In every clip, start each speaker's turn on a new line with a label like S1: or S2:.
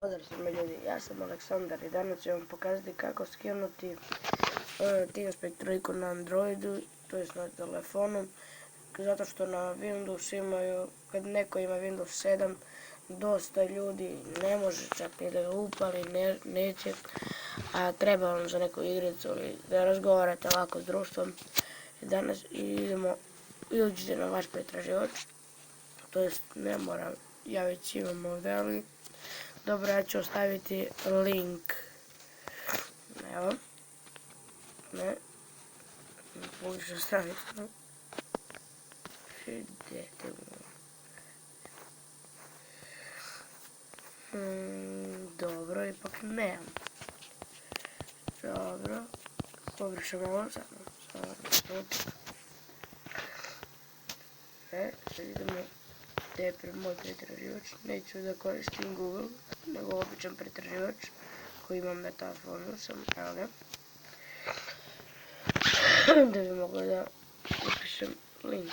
S1: Pozdrav svima ljudi, ja sam Aleksandar i danas ću vam pokazati kako skinuti TeamSpeak 3 na Androidu, to je na telefonu, zato što na Windows imaju, kad neko ima Windows 7, dosta ljudi ne može čak ni da ga upali, neće, a treba vam za neku igricu ili da razgovarate ovako s društvom. Danas uđite na vaš pretraživač, to jest ne moram, ja već imam ovdje, ali dobro, ja ću ostaviti link. Evo. Ne moguće ostaviti. Idete dobro, ipak nemam. Dobro. Pobrišem ovo samo. Idemo gdje je moj pretraživač. Neću da koristim Google, nego običan pretraživač koji imam na telefonu. Evo ga. Da bi mogla da upišem link.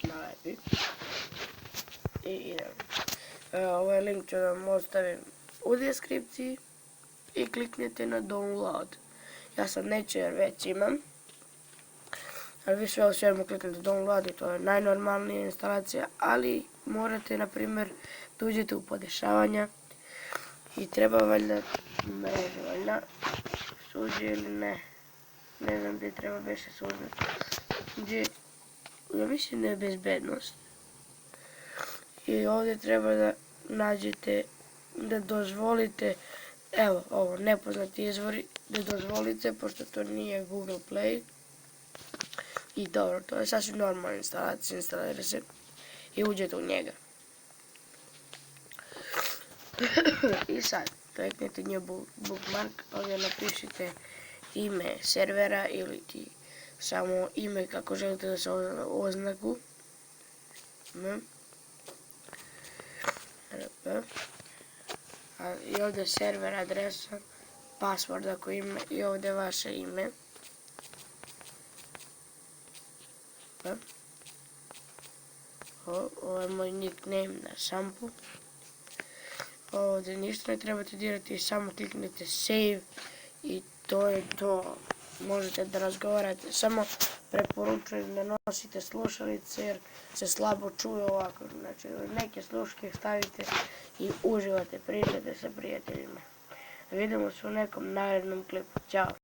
S1: Nalepi. I idem. Ovaj link ću da vam ostavim u deskripciji i kliknete na download. Ja sad neću jer već imam. Ali vi sve u svemu kliknete download i to je najnormalnija instalacija, ali morate, na primjer, da uđete u podešavanja i treba valjda mreže, valjda suđe ili ne, ne znam gdje treba beše suđati, gdje, ja mislim da je bezbednost i ovdje treba da nađete, da dozvolite, evo ovo, nepoznati izvori, da dozvolite, pošto to nije Google Play. I dobro, to je sasvim normalna instalacija, instalira se i uđete u njega. I sad, kliknete new bookmark, ovdje napišite ime servera ili ti samo ime kako želite da se oznaku. I ovdje server adresa, password ako ima i ovdje vaše ime. Ovo je moj nickname na šampu. Ovdje ništa ne trebate dirati, samo kliknete save i to je to. Možete da razgovarate, samo preporučujem da nosite slušalice jer se slabo čuje ovako. Znači neke sluške stavite i uživate, pričate sa prijateljima. Vidimo se u nekom narednom klipu. Ćao!